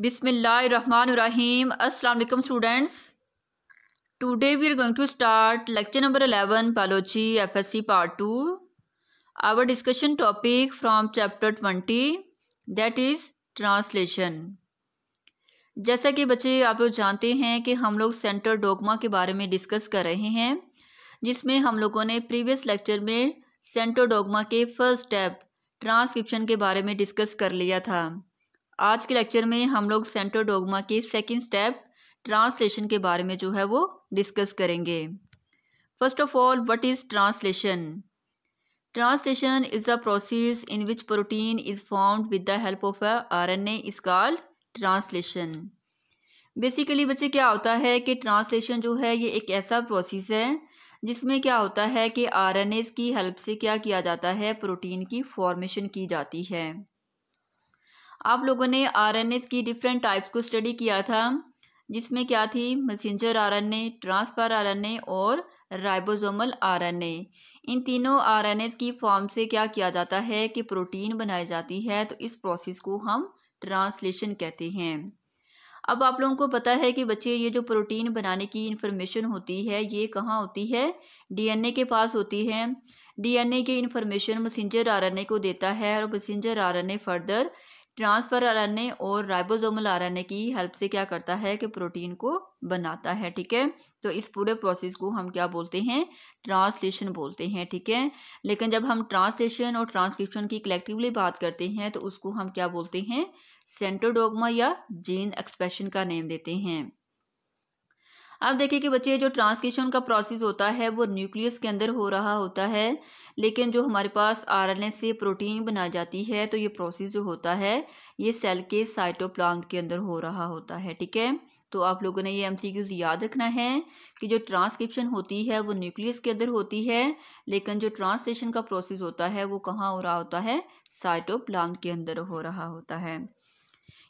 बिस्मिल्लाहिर्रहमानिर्रहीम। अस्सलाम वालेकुम students. Today we are going to start lecture number 11 biology FSc part 2। Our discussion topic from chapter 20 that is translation. जैसा कि बच्चे आप लोग जानते हैं कि हम लोग सेंटर डोगमा के बारे में डिस्कस कर रहे हैं, जिसमें हम लोगों ने प्रीवियस लेक्चर में सेंटर डोगमा के फर्स्ट स्टेप ट्रांसक्रिप्शन के बारे में डिस्कस कर लिया था। आज के लेक्चर में हम लोग सेंटर डोगमा के सेकंड स्टेप ट्रांसलेशन के बारे में जो है वो डिस्कस करेंगे। First of all, what is translation? Translation is a process in which protein is formed with the help of a RNA is called translation. Basically बच्चे क्या होता है कि ट्रांसलेशन जो है ये एक ऐसा प्रोसेस है जिसमें क्या होता है कि आरएनए की हेल्प से क्या किया जाता है, प्रोटीन की फॉर्मेशन की जाती है। आप लोगों ने आरएनए की डिफरेंट टाइप्स को स्टडी किया था, जिसमें क्या थी, मैसेंजर आरएनए, ट्रांसफर आरएनए और राइबोसोमल आरएनए। इन तीनों आरएनए की फॉर्म से क्या किया जाता है कि प्रोटीन बनाई जाती है, तो इस प्रोसेस को हम ट्रांसलेशन कहते हैं। अब आप लोगों को पता है कि बच्चे ये जो प्रोटीन बनाने की इंफॉर्मेशन होती है ये कहाँ होती है, डीएनए के पास होती है। डीएनए की इंफॉर्मेशन मैसेंजर आरएनए को देता है और messenger RNA further transfer RNA और राइबोसोमल आरएनए की हेल्प से क्या करता है कि प्रोटीन को बनाता है। ठीक है, तो इस पूरे प्रोसेस को हम क्या बोलते हैं, ट्रांसलेशन बोलते हैं। ठीक है, लेकिन जब हम ट्रांसलेशन और ट्रांसक्रिप्शन की कलेक्टिवली बात करते हैं तो उसको हम क्या बोलते हैं, सेंटर डोगमा या जीन एक्सप्रेशन का नेम देते हैं। अब देखिए कि बच्चे जो ट्रांसक्रिप्शन का प्रोसेस होता है वो न्यूक्लियस के अंदर हो रहा होता है, लेकिन जो हमारे पास आरएनए से प्रोटीन बनाई जाती है तो ये प्रोसेस जो होता है ये सेल के साइटोप्लाज्म के अंदर हो रहा होता है। ठीक है, तो आप लोगों ने ये एमसीक्यूज याद रखना है कि जो ट्रांसक्रिप्शन होती है वो न्यूक्लियस के अंदर होती है, लेकिन जो ट्रांसलेशन का प्रोसेस होता है वो कहाँ हो रहा होता है, साइटोप्लाज्म के अंदर हो रहा होता है।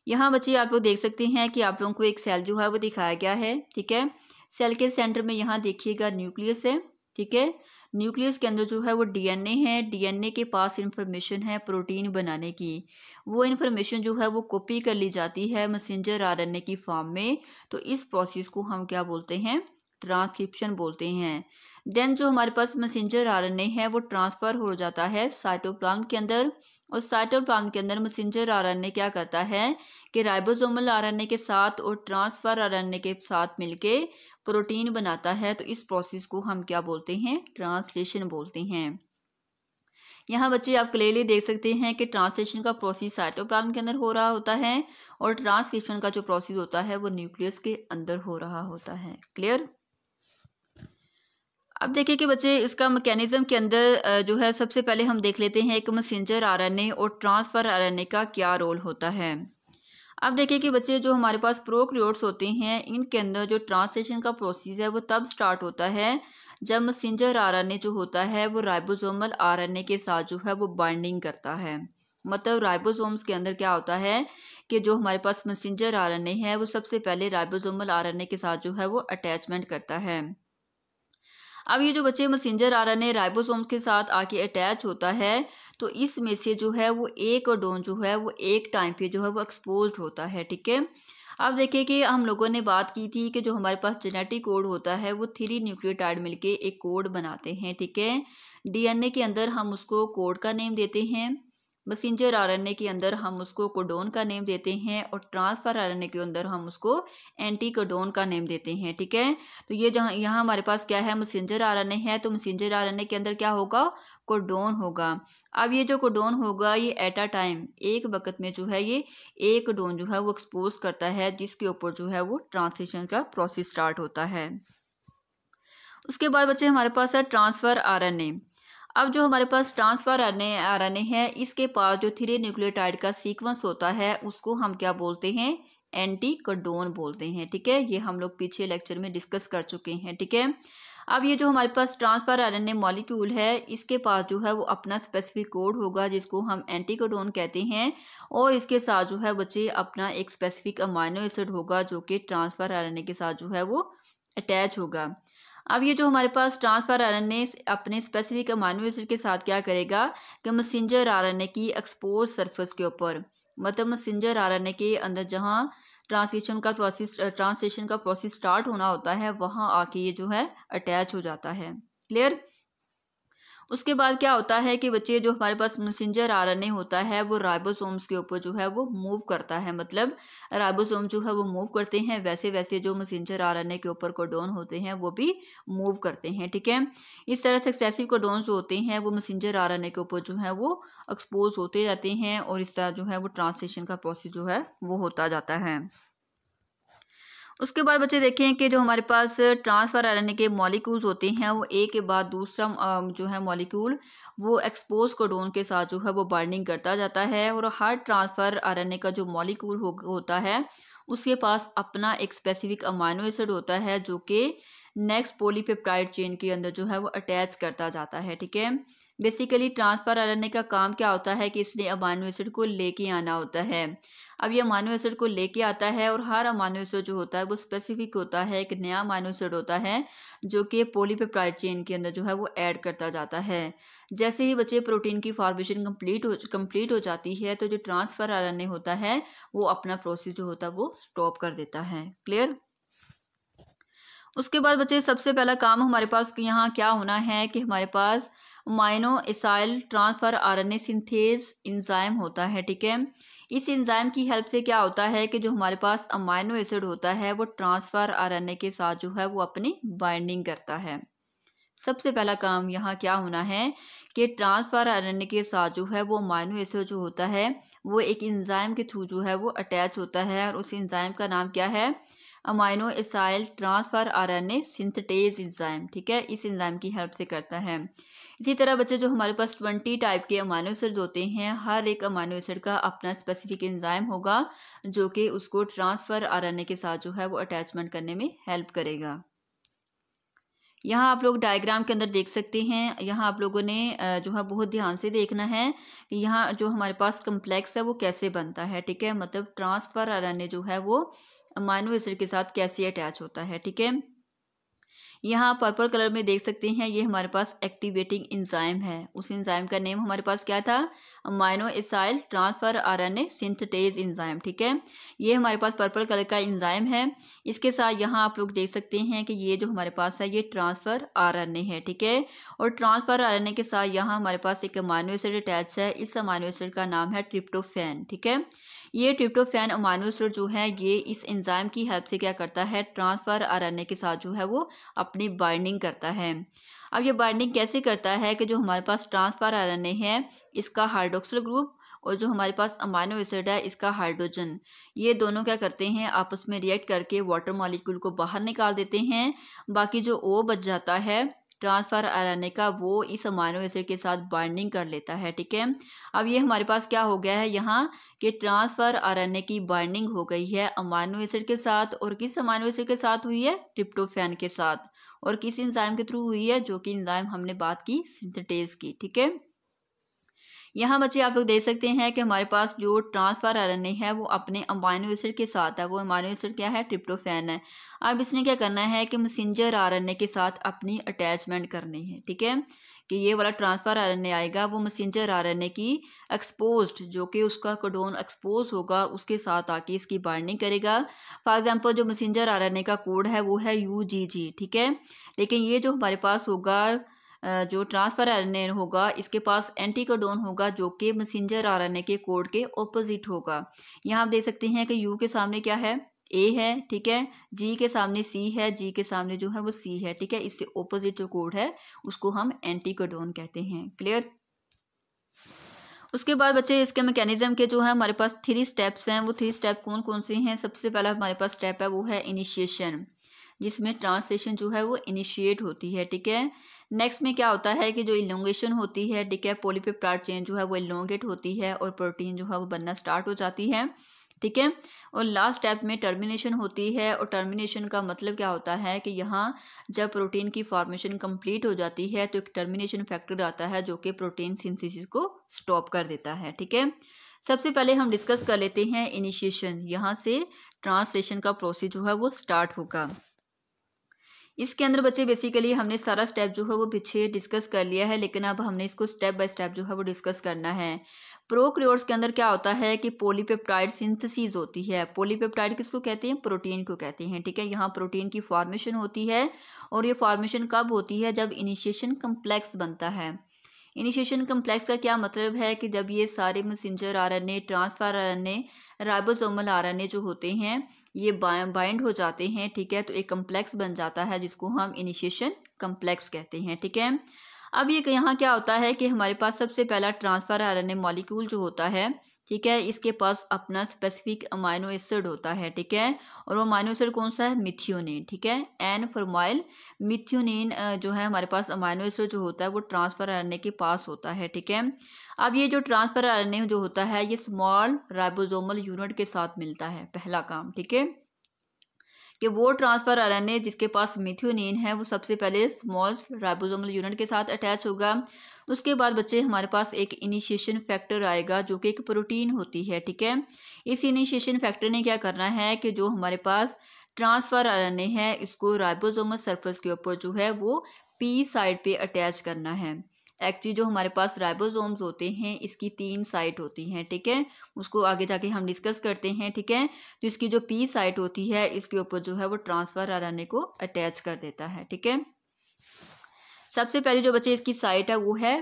यहाँ बच्चे आप लोग देख सकते हैं कि आप लोगों को एक सेल जो है वो दिखाया गया है। ठीक है, सेल के सेंटर में यहाँ देखिएगा न्यूक्लियस है। ठीक है, न्यूक्लियस के अंदर जो है वो डीएनए है। डीएनए के पास इंफॉर्मेशन है प्रोटीन बनाने की, वो इंफॉर्मेशन जो है वो कॉपी कर ली जाती है मैसेंजर आरएनए की फॉर्म में। तो इस प्रोसेस को हम क्या बोलते हैं, ट्रांसक्रिप्शन बोलते हैं। देन जो हमारे पास मैसेंजर आरएनए है वो ट्रांसफर हो जाता है साइटोप्लाज्म के अंदर, और साइटोप्लाज्म के अंदर मैसेंजर आरएनए क्या करता है कि राइबोसोमल आरएनए के साथ और ट्रांसफर आरएनए के साथ मिलके प्रोटीन बनाता है। तो इस प्रोसेस को हम क्या बोलते हैं, ट्रांसलेशन बोलते हैं। यहाँ बच्चे आप क्लियरली देख सकते हैं कि ट्रांसलेशन का प्रोसेस साइटोप्लाज्म के अंदर हो रहा होता है और ट्रांसक्रिप्शन का जो प्रोसेस होता है वो न्यूक्लियस के अंदर हो रहा होता है। क्लियर? अब देखिए कि बच्चे इसका मैकेनिज्म के अंदर जो है सबसे पहले हम देख लेते हैं एक मैसेंजर आरएनए और ट्रांसफर आरएनए का क्या रोल होता है। अब देखिए कि बच्चे जो हमारे पास प्रोकैरियोट्स होते हैं इनके अंदर जो ट्रांसलेशन का प्रोसेस है वो तब स्टार्ट होता है जब मैसेंजर आरएनए जो होता है वो राइबोसोमल आरएनए के साथ जो है वो बाइंडिंग करता है। मतलब राइबोसोम्स के अंदर क्या होता है कि जो हमारे पास मैसेंजर आरएनए है वो सबसे पहले राइबोसोमल आरएनए के साथ जो है वो अटैचमेंट करता है। अब ये जो बच्चे मैसेंजर आरएनए राइबोसोम के साथ आके अटैच होता है तो इसमें से जो है वो एक कोडोन जो है वो एक टाइम पे जो है वो एक्सपोज्ड होता है। ठीक है, अब देखिए कि हम लोगों ने बात की थी कि जो हमारे पास जेनेटिक कोड होता है वो 3 न्यूक्लियोटाइड मिलके एक कोड बनाते हैं। ठीक है, डीएनए के अंदर हम उसको कोड का नेम देते हैं, मैसेंजर आरएनए के अंदर हम उसको कोडोन का नेम देते हैं और ट्रांसफर आरएनए के अंदर हम उसको एंटी कोडोन का नेम देते हैं। ठीक है, तो ये जहाँ यहाँ हमारे पास क्या है, मैसेंजर आरएनए है, तो मैसेंजर आरएनए के अंदर क्या होगा, कोडोन होगा। अब ये जो कोडोन होगा ये एट अ टाइम एक वक्त में जो है ये एक कोडोन जो है वो एक्सपोज करता है, जिसके ऊपर जो है वो ट्रांसलेशन का प्रोसेस स्टार्ट होता है। उसके बाद बच्चे हमारे पास है ट्रांसफर आरएनए। अब जो हमारे पास ट्रांसफर आरएनए है इसके पास जो 3 न्यूक्लियोटाइड का सीक्वेंस होता है उसको हम क्या बोलते हैं, एंटी कोडोन बोलते हैं। ठीक है, ये हम लोग पीछे लेक्चर में डिस्कस कर चुके हैं। ठीक है, अब ये जो हमारे पास ट्रांसफर आरएनए मॉलिक्यूल है इसके पास जो है वो अपना स्पेसिफिक कोड होगा जिसको हम एंटी कोडोन कहते हैं, और इसके साथ जो है बच्चे अपना एक स्पेसिफिक अमाइनो एसिड होगा जो कि ट्रांसफर आरएनए के साथ जो है वो अटैच होगा। अब ये जो हमारे पास ट्रांसफर आरएनए अपने स्पेसिफिक अमाइनो एसिड के साथ क्या करेगा कि मैसेंजर आरएनए की एक्सपोज सरफेस के ऊपर मतलब मैसेंजर आरएनए के अंदर जहाँ ट्रांसलेशन का प्रोसेस स्टार्ट होना होता है वहाँ आके ये जो है अटैच हो जाता है। क्लियर। उसके बाद क्या होता है कि बच्चे जो हमारे पास मैसेंजर आरएनए होता है वो राइबोसोम्स के ऊपर जो है वो मूव करता है, मतलब राइबोसोम जो है वो मूव करते हैं, वैसे वैसे जो मैसेंजर आरएनए के ऊपर कोडोन होते हैं वो भी मूव करते हैं। ठीक है, इस तरह सक्सेसिव कोडोन्स होते हैं वो मैसेंजर आरएनए के ऊपर जो है वो एक्सपोज होते रहते हैं और इस तरह जो है वो ट्रांसलेशन का प्रोसेस जो है वो होता जाता है। उसके बाद बच्चे देखें कि जो हमारे पास ट्रांसफर आरएनए के मॉलिक्यूल्स होते हैं वो एक के बाद दूसरा जो है मॉलिक्यूल वो एक्सपोज कोडोन के साथ जो है वो बाइंडिंग करता जाता है और हर ट्रांसफर आरएनए का जो मॉलिक्यूल होता है उसके पास अपना एक स्पेसिफिक अमाइनो एसिड होता है जो कि नेक्स्ट पॉलीपेप्टाइड चेन के अंदर जो है वो अटैच करता जाता है। ठीक है, बेसिकली ट्रांसफर आरएनए का काम क्या होता है कि इसने अमाइनो एसिड को लेके आना होता है। अब ये अमाइनो एसिड को लेके आता है और हर अमाइनो एसिड जो होता है वो स्पेसिफिक होता है, एक नया अमाइनो एसिड होता है जो कि पॉलीपेप्टाइड चेन के अंदर जो है वो ऐड करता जाता है। जैसे ही बच्चे प्रोटीन की फॉर्मेशन कंप्लीट हो जाती है तो जो ट्रांसफर आरएनए होता है वो अपना प्रोसेस जो होता है वो स्टॉप कर देता है। क्लियर। उसके बाद बच्चे सबसे पहला काम हमारे पास यहाँ क्या होना है कि हमारे पास amino acyl transfer RNA synthase enzyme होता है। ठीक है, इस एंजाइम की हेल्प से क्या होता है कि जो हमारे पास अमाइनो एसिड होता है वो ट्रांसफर आरएनए के साथ जो है वो अपनी बाइंडिंग करता है। सबसे पहला काम यहाँ क्या होना है कि ट्रांसफर आरएनए के साथ जो है वो अमाइनो एसिड जो होता है वो एक एंजाइम के थ्रू जो है वो अटैच होता है और उस एंजाइम का नाम क्या है, amino acyl transfer RNA synthetase enzyme. ठीक है, इस एंजाइम की हेल्प से करता है। इसी तरह बच्चे जो हमारे पास 20 टाइप के अमाइनो एसिड होते हैं, हर एक अमाइनो एसिड का अपना स्पेसिफिक एंजाइम होगा जो कि उसको ट्रांसफर आरएनए के साथ जो है वो अटैचमेंट करने में हेल्प करेगा। यहाँ आप लोग डायग्राम के अंदर देख सकते हैं, यहाँ आप लोगों ने जो है बहुत ध्यान से देखना है कि यहाँ जो हमारे पास कम्प्लेक्स है वो कैसे बनता है। ठीक है, मतलब ट्रांसफर आरएनए जो है वो अमाइनो एसिड के साथ कैसे अटैच होता है। ठीक है, यहाँ पर्पल कलर में देख सकते हैं ये हमारे पास एक्टिवेटिंग एंजाइम है। उस एंजाइम का नेम हमारे पास क्या था, amino acyl transfer RNA synthetase enzyme. ठीक है, ये हमारे पास पर्पल कलर का एंजाइम है। इसके साथ यहाँ आप लोग देख सकते हैं कि ये जो हमारे पास है ये ट्रांसफर आरएनए है। ठीक है, और ट्रांसफर आरएनए के साथ यहाँ हमारे पास एक अमाइनो एसिड अटैच है। इस अमाइनो एसिड का नाम है ट्रिप्टोफैन। ठीक है, ये ट्रिप्टोफैन अमाइनो एसिड जो है ये इस एंजाइम की हेल्प से क्या करता है, ट्रांसफर आरएनए के साथ जो है वो अपनी बाइंडिंग करता है। अब ये बाइंडिंग कैसे करता है कि जो हमारे पास ट्रांसफर आरएनए है इसका हाइड्रोक्सिल ग्रुप और जो हमारे पास अमाइनो एसिड है इसका हाइड्रोजन, ये दोनों क्या करते हैं आपस में रिएक्ट करके वाटर मॉलिक्यूल को बाहर निकाल देते हैं। बाकी जो ओ बच जाता है ट्रांसफर आरएनए का वो इस अमाइनो एसिड के साथ बाइंडिंग कर लेता है। ठीक है, अब ये हमारे पास क्या हो गया है यहाँ कि ट्रांसफर आरएनए की बाइंडिंग हो गई है अमाइनो एसिड के साथ, और किस अमाइनो एसिड के साथ हुई है, ट्रिप्टोफैन के साथ, और किस एंजाइम के थ्रू हुई है, जो कि एंजाइम हमने बात की सिंथेटेज की। ठीक है, यहाँ बच्चे आप लोग देख सकते हैं कि हमारे पास जो ट्रांसफर आरएनए है वो अपने अमाइनो एसिड के साथ है, वो अमाइनो एसिड क्या है, ट्रिप्टोफैन है। अब इसने क्या करना है कि मैसेंजर आरएनए के साथ अपनी अटैचमेंट करनी है। ठीक है, कि ये वाला ट्रांसफर आरएनए आएगा वो मैसेंजर आरएनए की एक्सपोज्ड जो कि उसका कोडोन एक्सपोज होगा उसके साथ आके इसकी बाइंडिंग करेगा। फॉर एग्जांपल जो मैसेंजर आरएनए का कोड है वो है UGG। ठीक है, लेकिन ये जो हमारे पास होगा जो ट्रांसफर आरएनए होगा इसके पास एंटी कोडोन होगा जो कि मैसेंजर आरएनए के कोड के ऑपोजिट होगा। यहाँ आप देख सकते हैं कि U के सामने क्या है, A है। ठीक है, G के सामने C है, G के सामने जो है वो C है। ठीक है, इससे ऑपोजिट जो कोड है उसको हम एंटी कोडोन कहते हैं। क्लियर। उसके बाद बच्चे इसके मैकेनिज्म के जो है हमारे पास 3 स्टेप्स हैं। वो 3 स्टेप कौन कौन से हैं, सबसे पहला हमारे पास स्टेप है वो है इनिशिएशन, जिसमें ट्रांसलेशन जो है वो इनिशिएट होती है। ठीक है, नेक्स्ट में क्या होता है कि जो इलोंगेशन होती है, ठीक है, पॉलीपेप्टाइड चेन जो है वो इलोंगेट होती है और प्रोटीन जो है वो बनना स्टार्ट हो जाती है। ठीक है, और लास्ट स्टेप में टर्मिनेशन होती है, और टर्मिनेशन का मतलब क्या होता है कि यहाँ जब प्रोटीन की फॉर्मेशन कंप्लीट हो जाती है तो एक टर्मिनेशन फैक्टर आता है जो कि प्रोटीन सिंथेसिस को स्टॉप कर देता है। ठीक है, सबसे पहले हम डिस्कस कर लेते हैं इनिशिएशन। यहाँ से ट्रांसलेशन का प्रोसेस जो है वो स्टार्ट होगा। इसके अंदर बच्चे बेसिकली हमने सारा स्टेप जो है वो पीछे डिस्कस कर लिया है, लेकिन अब हमने इसको स्टेप बाय स्टेप जो है वो डिस्कस करना है। प्रोकैरियोट्स के अंदर क्या होता है कि पॉलीपेप्टाइड सिंथेसिस होती है। पॉलीपेप्टाइड किसको कहते हैं? प्रोटीन को कहते हैं, ठीक है। यहाँ प्रोटीन की फॉर्मेशन होती है, और ये फॉर्मेशन कब होती है? जब इनिशिएशन कम्प्लेक्स बनता है। इनिशिएशन कम्प्लेक्स का क्या मतलब है कि जब ये सारे messenger RNA, transfer RNA, ribosomal RNA जो होते हैं ये बाइंड हो जाते हैं, ठीक है, तो एक कम्प्लेक्स बन जाता है जिसको हम इनिशिएशन कम्प्लेक्स कहते हैं, ठीक है। अब ये यहाँ क्या होता है कि हमारे पास सबसे पहला ट्रांसफर आरएनए मॉलिक्यूल जो होता है, ठीक है, इसके पास अपना स्पेसिफिक अमाइनो एसिड होता है, ठीक है, और वो अमाइनो एसिड कौन सा है? मिथियोनिन, ठीक है, एन फॉर्माइल मिथियोनिन जो है हमारे पास अमाइनो एसिड जो होता है वो ट्रांसफर आरएनए के पास होता है, ठीक है। अब ये जो ट्रांसफर आरएनए जो होता है ये स्मॉल राइबोसोमल यूनिट के साथ मिलता है, पहला काम, ठीक है, कि वो ट्रांसफर आरएनए जिसके पास मिथियोनिन है वो सबसे पहले स्मॉल राइबोसोमल यूनिट के साथ अटैच होगा। उसके बाद बच्चे हमारे पास एक इनिशिएशन फैक्टर आएगा जो कि एक प्रोटीन होती है, ठीक है। इस इनिशिएशन फैक्टर ने क्या करना है कि जो हमारे पास ट्रांसफर आरएनए है इसको राइबोसोमल सरफेस के ऊपर जो है वो पी साइड पे अटैच करना है। एक्चुअली जो हमारे पास राइबोसोम्स होते हैं इसकी 3 साइट होती हैं, ठीक है, उसको आगे जाके हम डिस्कस करते हैं, ठीक है। तो इसकी जो पी साइट होती है इसके ऊपर जो है वो ट्रांसफर आरएनए को अटैच कर देता है, ठीक है। सबसे पहले जो बच्चे इसकी साइट है वो है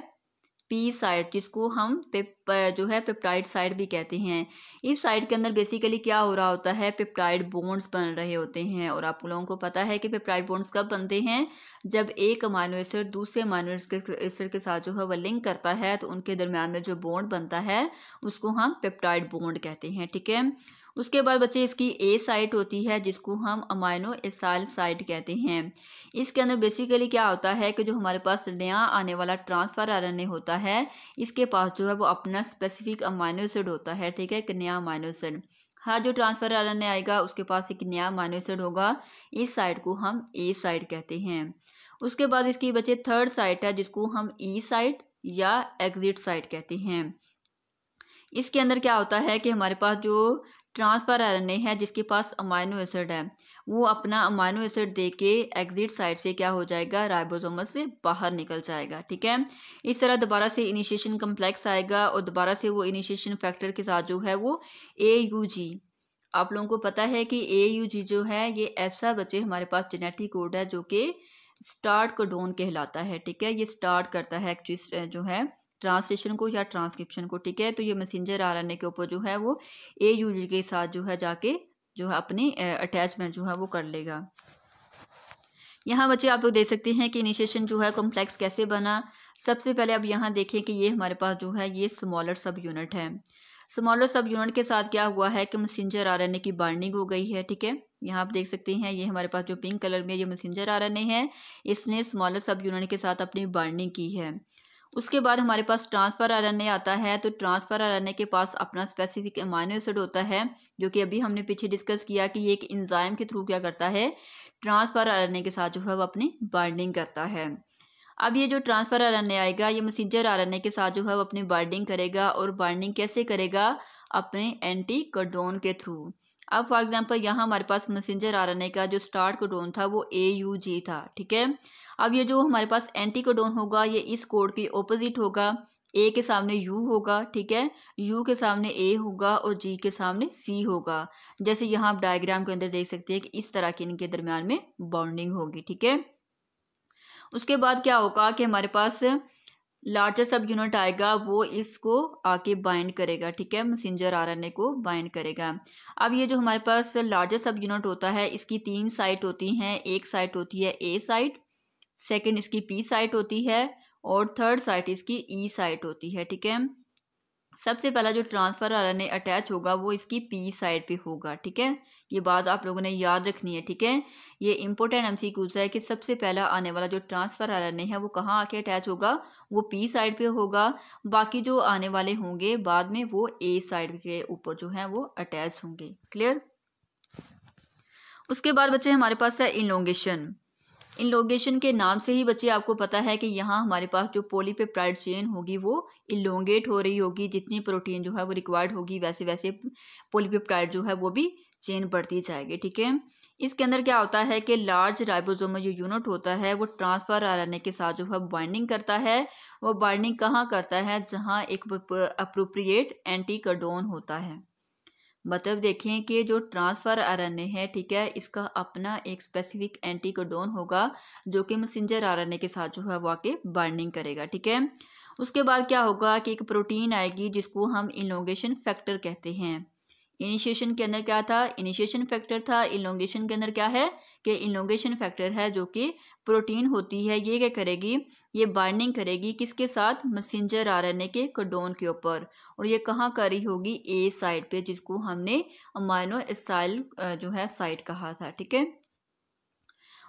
पी साइट, जिसको हम जो है पेप्टाइड साइट भी कहते हैं। इस साइट के अंदर बेसिकली क्या हो रहा होता है? पेप्टाइड बॉन्ड्स बन रहे होते हैं, और आप लोगों को पता है कि पेप्टाइड बॉन्ड्स कब बनते हैं? जब एक अमाइनो एसिड दूसरे अमाइनो एसिड के साथ जो है वह लिंक करता है तो उनके दरमियान में जो बॉन्ड बनता है उसको हम पेप्टाइड बॉन्ड कहते हैं, ठीक है। उसके बाद बच्चे इसकी ए साइट होती है जिसको हम अमाइनो एसाइल साइट कहते हैं। इसके अंदर बेसिकली क्या होता है कि जो हमारे पास नया आने वाला ट्रांसफर आरएनए होता है इसके पास जो है वो अपना स्पेसिफिक अमाइनो एसिड होता है, ठीक है, एक नया अमाइनो एसिड। हाँ, जो ट्रांसफर आरएनए आएगा उसके पास एक नया अमाइनो एसिड होगा, इस साइट को हम ए साइट कहते हैं। उसके बाद इसकी बच्चे थर्ड साइट है जिसको हम ई साइट या एग्जिट साइट कहते हैं। इसके अंदर क्या होता है कि हमारे पास जो ट्रांसफर आरएनए है जिसके पास अमाइनो एसिड है वो अपना अमाइनो एसिड दे के एग्जिट साइड से क्या हो जाएगा? राइबोसोमस से बाहर निकल जाएगा, ठीक है। इस तरह दोबारा से इनिशिएशन कम्प्लेक्स आएगा और दोबारा से वो इनिशिएशन फैक्टर के साथ जो है वो AUG, आप लोगों को पता है कि AUG जो है ये ऐसा बच्चे हमारे पास जेनेटिक कोड है जो कि स्टार्ट कोडोन कहलाता है, ठीक है। ये स्टार्ट करता है एक्चुअली जो है ट्रांसलेशन को या ट्रांसक्रिप्शन को, ठीक है। तो ये मैसेंजर आरएनए के ऊपर जो है वो AUG के साथ जो है जाके जो है अपनी अटैचमेंट जो है वो कर लेगा। यहाँ बच्चे आप लोग देख सकते हैं कि इनिशिएशन जो है कॉम्प्लेक्स कैसे बना। सबसे पहले अब यहाँ देखें कि ये हमारे पास जो है ये स्मॉलर सब यूनिट है। स्मॉलर सब यूनिट के साथ क्या हुआ है कि मैसेंजर आरएनए की बाइंडिंग हो गई है, ठीक है। यहाँ आप देख सकते हैं ये हमारे पास जो पिंक कलर में ये मैसेंजर आरएनए है इसने स्मॉलर सब यूनिट के साथ अपनी बाइंडिंग की है। उसके बाद हमारे पास ट्रांसफर आरएनए आता है, तो ट्रांसफर आरएनए के पास अपना स्पेसिफिक अमाइनो एसिड होता है जो कि अभी हमने पीछे डिस्कस किया कि ये एक एंजाइम के थ्रू क्या करता है? ट्रांसफर आरएनए के साथ जो है वो अपनी बाइंडिंग करता है। अब ये जो ट्रांसफर आरएनए आएगा ये मैसेंजर आरएनए के साथ जो है वो अपनी बाइंडिंग करेगा, और बाइंडिंग कैसे करेगा? अपने एंटी कोडोन के थ्रू। अब फॉर एग्जांपल यहाँ हमारे पास मैसेंजर आरएनए का जो स्टार्ट कोडोन था वो AUG था, ठीक है। अब ये जो हमारे पास एंटी कोडोन होगा ये इस कोड की ऑपोजिट होगा। A के सामने U होगा, ठीक है, U के सामने A होगा और G के सामने C होगा। जैसे यहाँ आप डायग्राम के अंदर देख सकते हैं कि इस तरह की इनके दरमियान में बॉन्डिंग होगी, ठीक है। उसके बाद क्या होगा कि हमारे पास लार्जर सब यूनिट आएगा, वो इसको आके बाइंड करेगा, ठीक है, मैसेंजर आरएनए को बाइंड करेगा। अब ये जो हमारे पास लार्जर सब यूनिट होता है इसकी 3 साइट होती हैं। एक साइट होती है A साइट, सेकंड इसकी P साइट होती है, और थर्ड साइट इसकी E साइट होती है, ठीक है। सबसे पहला जो ट्रांसफर आरएनए अटैच होगा वो इसकी पी साइड पे होगा, ठीक है। ये बात आप लोगों ने याद रखनी है, ठीक है। ये इंपॉर्टेंट एमसीक्यूज है कि सबसे पहला आने वाला जो ट्रांसफर आरएनए है वो कहाँ आके अटैच होगा? वो पी साइड पे होगा। बाकी जो आने वाले होंगे बाद में वो ए साइड के ऊपर जो है वो अटैच होंगे। क्लियर? उसके बाद बच्चे हमारे पास है इलोंगेशन। इलोंगेशन के नाम से ही बच्चे आपको पता है कि यहाँ हमारे पास जो पॉलीपेप्टाइड चेन होगी वो इलोंगेट हो रही होगी। जितनी प्रोटीन जो है वो रिक्वायर्ड होगी वैसे वैसे पॉलीपेप्टाइड जो है वो भी चेन बढ़ती जाएगी। ठीक है, इसके अंदर क्या होता है कि लार्ज राइबोसोम में जो यूनिट होता है वो ट्रांसफर आरएनए के साथ जो है बाइंडिंग करता है। वो बाइंडिंग कहाँ करता है? जहाँ एक अप्रोप्रिएट एंटी कोडॉन होता है। मतलब देखें कि जो ट्रांसफर आरएनए है, ठीक है, इसका अपना एक स्पेसिफिक एंटी कोडॉन होगा जो कि मैसेंजर आरएनए के साथ जो है वो आके बाइंडिंग करेगा। ठीक है, उसके बाद क्या होगा कि एक प्रोटीन आएगी जिसको हम इलोंगेशन फैक्टर कहते हैं। इनिशिएशन के अंदर क्या था? इनिशिएशन फैक्टर था। इलोंगेशन के अंदर क्या है कि इलोंगेशन फैक्टर है जो कि प्रोटीन होती है। ये क्या करेगी? ये बाइंडिंग करेगी किसके साथ? मैसेंजर आरएनए के कोडॉन के ऊपर। और ये कहाँ कर रही होगी? ए साइड पे, जिसको हमने अमाइनो एसिड जो है साइड कहा था। ठीक है,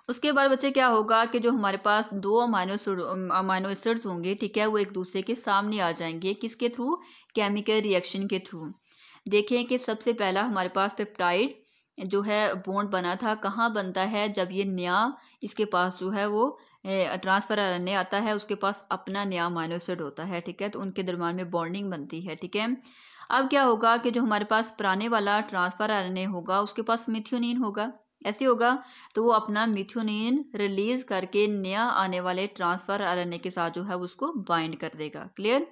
उसके बाद बच्चे क्या होगा कि जो हमारे पास दो अमाइनो एसिड्स होंगे, ठीक है, वो एक दूसरे के सामने आ जाएंगे। किसके थ्रू? केमिकल रिएक्शन के थ्रू। देखें कि सबसे पहला हमारे पास पेप्टाइड जो है बॉन्ड बना था, कहाँ बनता है? जब ये नया इसके पास जो है वो ट्रांसफर आरएनए आता है, उसके पास अपना नया अमाइनो एसिड होता है। ठीक है, तो उनके दरम्यान में बॉन्डिंग बनती है। ठीक है, अब क्या होगा कि जो हमारे पास पुराने वाला ट्रांसफर आरएनए होगा उसके पास मिथ्योनिन होगा। ऐसे होगा तो वो अपना मिथ्योनिन रिलीज करके नया आने वाले ट्रांसफर आरएनए के साथ जो है उसको बाइंड कर देगा। Clear?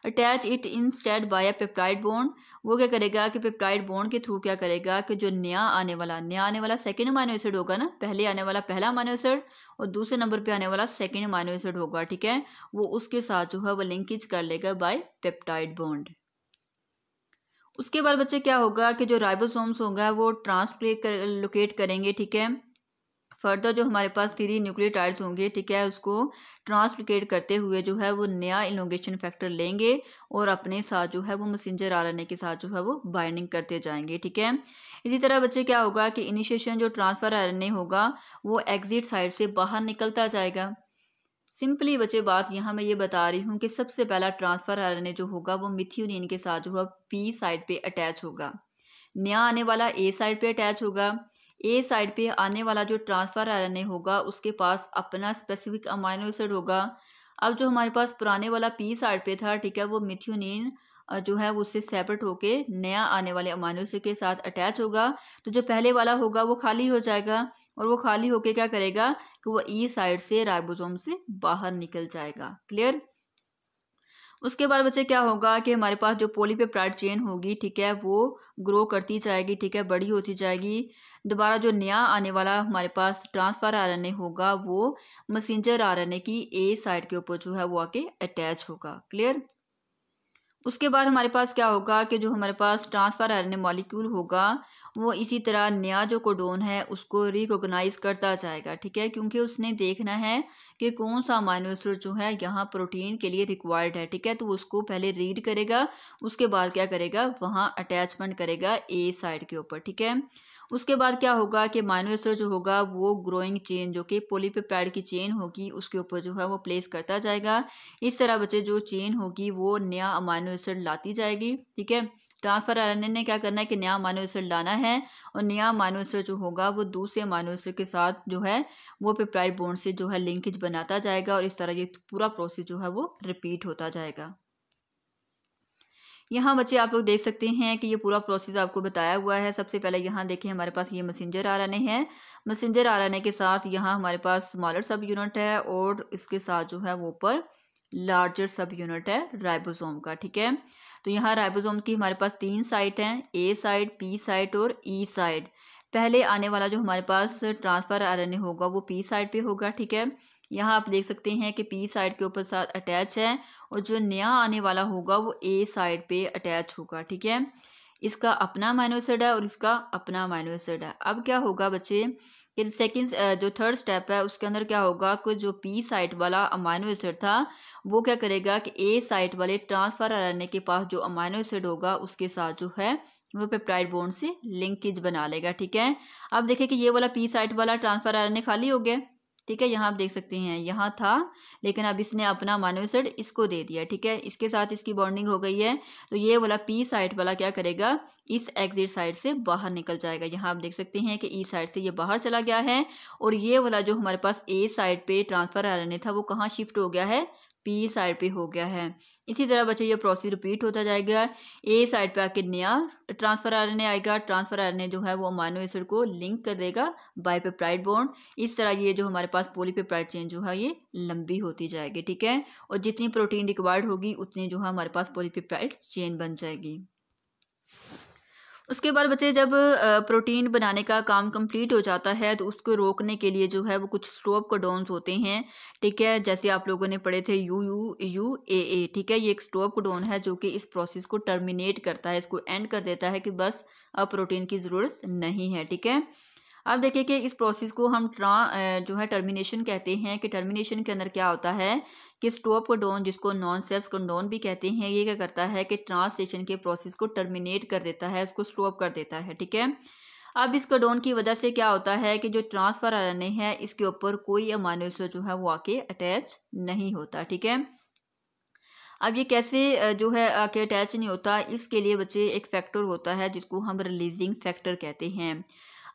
Attach it instead by a peptide bond. वो क्या करेगा कि पेप्टाइड बॉन्ड के थ्रू क्या करेगा कि जो नया आने वाला सेकेंड अमाइनो एसिड होगा ना, पहले आने वाला पहला अमाइनो एसिड और दूसरे नंबर पे आने वाला सेकेंड अमाइनो एसिड होगा। ठीक है, वो उसके साथ जो है वो लिंकेज कर लेगा बाय पेप्टाइड बॉन्ड। उसके बाद बच्चे क्या होगा कि जो राइबोसोम्स होगा वो ट्रांसलोकेट करेंगे। ठीक है, फर्दर जो हमारे पास 3 न्यूक्लियोटाइड्स होंगे, ठीक है, उसको ट्रांसलोकेट करते हुए जो है वो नया इलोंगेशन फैक्टर लेंगे और अपने साथ जो है वो मैसेंजर आरएनए के साथ जो है वो बाइंडिंग करते जाएंगे। ठीक है, इसी तरह बच्चे क्या होगा कि इनिशिएशन जो ट्रांसफर आरएनए होगा वो एग्जिट साइड से बाहर निकलता जाएगा। सिंपली बच्चे बात यहाँ मैं ये बता रही हूँ कि सबसे पहला ट्रांसफर आरएनए जो होगा वो मिथ्योनिन के साथ जो है पी साइड पे अटैच होगा। नया आने वाला ए साइड पे अटैच होगा। ए साइड पे आने वाला जो ट्रांसफर आरएनए होगा उसके पास अपना स्पेसिफिक अमाइनो एसिड होगा। अब जो हमारे पास पुराने वाला पी साइड पे था, ठीक है, वो मिथ्योनिन जो है वो उससे सेपरेट होके नया आने वाले अमाइनो एसिड के साथ अटैच होगा। तो जो पहले वाला होगा वो खाली हो जाएगा और वो खाली होके क्या करेगा कि वो ई साइड से राइबोसोम से बाहर निकल जाएगा। क्लियर? उसके बाद बच्चे क्या होगा कि हमारे पास जो पॉलीपेप्टाइड चेन होगी, ठीक है, वो ग्रो करती जाएगी। ठीक है, बड़ी होती जाएगी। दोबारा जो नया आने वाला हमारे पास ट्रांसफर आरएनए होगा वो मैसेंजर आरएनए की ए साइड के ऊपर जो है वो आके अटैच होगा। क्लियर? उसके बाद हमारे पास क्या होगा कि जो हमारे पास ट्रांसफर आरएनए मॉलिक्यूल होगा वो इसी तरह नया जो कोडॉन है उसको रिकॉग्नाइज करता जाएगा। ठीक है, क्योंकि उसने देखना है कि कौन सा अमाइनो एसिड जो है यहाँ प्रोटीन के लिए रिक्वायर्ड है। ठीक है, तो उसको पहले रीड करेगा, उसके बाद क्या करेगा, वहाँ अटैचमेंट करेगा ए साइड के ऊपर। ठीक है, उसके बाद क्या होगा कि अमाइनो एसिड जो होगा वो ग्रोइंग चेन जो कि पॉलीपेप्टाइड की चेन होगी उसके ऊपर जो है वो प्लेस करता जाएगा। इस तरह बच्चे जो चेन होगी वो नया अमाइनो एसिड लाती जाएगी। ठीक है, ट्रांसफर आरएनए ने क्या करना है कि नया अमाइनो एसिड लाना है और नया अमाइनो एसिड जो होगा वो दूसरे अमाइनो एसिड के साथ जो है वो पेप्टाइड बॉन्ड से जो है लिंकेज बनाता जाएगा और इस तरह ये पूरा प्रोसेस जो है वो रिपीट होता जाएगा। यहाँ बच्चे आप लोग देख सकते हैं कि ये पूरा प्रोसेस आपको बताया हुआ है। सबसे पहले यहाँ देखें हमारे पास ये मैसेंजर आरएनए है। मैसेंजर आरएनए के साथ यहाँ हमारे पास स्मॉलर सब यूनिट है और इसके साथ जो है वो ऊपर लार्जर सब यूनिट है राइबोसोम का। ठीक है, तो यहाँ राइबोसोम की हमारे पास 3 साइट हैं, ए साइड, पी साइट और ई साइड। पहले आने वाला जो हमारे पास ट्रांसफर आरएनए होगा वो पी साइड पे होगा। ठीक है, यहाँ आप देख सकते हैं कि पी साइड के ऊपर साथ अटैच है और जो नया आने वाला होगा वो ए साइड पे अटैच होगा। ठीक है, इसका अपना अमाइनो एसिड है और इसका अपना अमाइनो एसिड है। अब क्या होगा बच्चे कि सेकंड जो थर्ड स्टेप है उसके अंदर क्या होगा कि जो पी साइट वाला अमाइनो एसिड था वो क्या करेगा कि ए साइट वाले ट्रांसफर आरएनए के पास जो अमाइनो एसिड होगा उसके साथ जो है वो पेप्टाइड बॉन्ड से लिंकेज बना लेगा। ठीक है, अब देखिए कि ये वाला पी साइट वाला ट्रांसफर आरएनए खाली हो गया। ठीक है, यहाँ आप देख सकते हैं यहाँ था लेकिन अब इसने अपना अमाइनो एसिड इसको दे दिया। ठीक है, इसके साथ इसकी बॉन्डिंग हो गई है तो ये वाला पी साइड वाला क्या करेगा, इस एग्जिट साइड से बाहर निकल जाएगा। यहाँ आप देख सकते हैं कि ई साइड से ये बाहर चला गया है और ये वाला जो हमारे पास ए साइड पे ट्रांसफर आरएनए था वो कहाँ शिफ्ट हो गया है, पी साइड पे हो गया है। इसी तरह बच्चे ये प्रोसेस रिपीट होता जाएगा। ए साइड पे आके नया ट्रांसफर आरएनए आएगा। ट्रांसफर आरएनए जो है वो अमाइनो एसिड को लिंक कर देगा बाइपेप्टाइड बॉन्ड। इस तरह ये जो हमारे पास पॉलीपेप्टाइड चेन जो है ये लंबी होती जाएगी, ठीक है। और जितनी प्रोटीन रिक्वायर्ड होगी उतनी जो है हमारे पास पॉलीपेप्टाइड चेन बन जाएगी। उसके बाद बच्चे जब प्रोटीन बनाने का काम कंप्लीट हो जाता है तो उसको रोकने के लिए जो है वो कुछ स्टॉप कोडॉन्स होते हैं, ठीक है। जैसे आप लोगों ने पढ़े थे UUA, ठीक है। ये एक स्टॉप कोडॉन है जो कि इस प्रोसेस को टर्मिनेट करता है, इसको एंड कर देता है कि बस अब प्रोटीन की ज़रूरत नहीं है, ठीक है। अब देखिए कि इस प्रोसेस को हम जो है टर्मिनेशन कहते हैं कि टर्मिनेशन के अंदर क्या होता है कि स्टॉप कोडॉन, जिसको नॉन सेस कोडॉन भी कहते हैं, ये क्या करता है कि ट्रांसलेशन के प्रोसेस को टर्मिनेट कर देता है, उसको स्टॉप कर देता है, ठीक है। अब इस कोडॉन की वजह से क्या होता है कि जो ट्रांसफर आरएनए है इसके ऊपर कोई अमाइनो एसिड जो है वो आके अटैच नहीं होता, ठीक है। अब ये कैसे जो है आके अटैच नहीं होता, इसके लिए बच्चे एक फैक्टर होता है जिसको हम रिलीजिंग फैक्टर कहते हैं।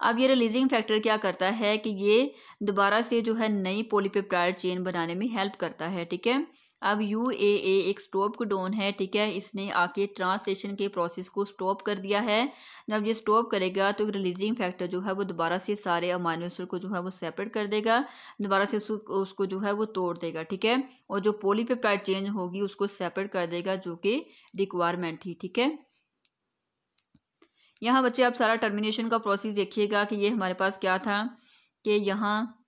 अब ये रिलीजिंग फैक्टर क्या करता है कि ये दोबारा से जो है नई पॉलीपेप्टाइड चेन बनाने में हेल्प करता है, ठीक है। अब UAA एक स्टॉप कोडॉन है, ठीक है। इसने आके ट्रांसलेशन के प्रोसेस को स्टॉप कर दिया है। जब ये स्टॉप करेगा तो रिलीजिंग फैक्टर जो है वो दोबारा से सारे अमाइनो एसिड को जो है वो सेपरेट कर देगा, दोबारा से उसको जो है वो तोड़ देगा, ठीक है। और जो पॉलीपेप्टाइड चेन होगी उसको सेपरेट कर देगा जो कि रिक्वायरमेंट थी, ठीक है। यहाँ बच्चे आप सारा टर्मिनेशन का प्रोसेस देखिएगा कि ये हमारे पास क्या था कि यहाँ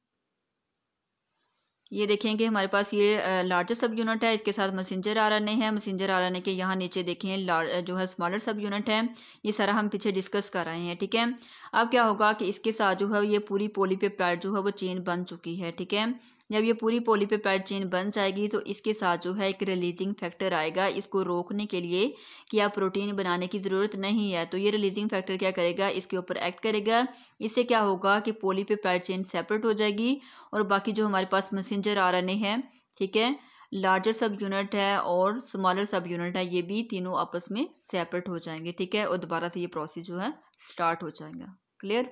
ये देखें कि हमारे पास ये लार्जर सब यूनिट है, इसके साथ मैसेंजर आरएनए है। मैसेंजर आरएनए के यहाँ नीचे देखें जो है स्मॉलर सब यूनिट है। ये सारा हम पीछे डिस्कस कर रहे हैं, ठीक है। अब क्या होगा कि इसके साथ जो है ये पूरी पॉलीपेप्टाइड जो है वो चेन बन चुकी है, ठीक है। जब ये पूरी पॉलीपेप्टाइड चेन बन जाएगी तो इसके साथ जो है एक रिलीजिंग फैक्टर आएगा, इसको रोकने के लिए कि आप प्रोटीन बनाने की ज़रूरत नहीं है। तो ये रिलीजिंग फैक्टर क्या करेगा, इसके ऊपर एक्ट करेगा। इससे क्या होगा कि पॉलीपेप्टाइड चेन सेपरेट हो जाएगी और बाकी जो हमारे पास मैसेंजर आरएनए है, ठीक है, लार्जर सब यूनिट है और स्मॉलर सब यूनिट है, ये भी तीनों आपस में सेपरेट हो जाएंगे, ठीक है। और दोबारा से ये प्रोसेस जो है स्टार्ट हो जाएगा। क्लियर।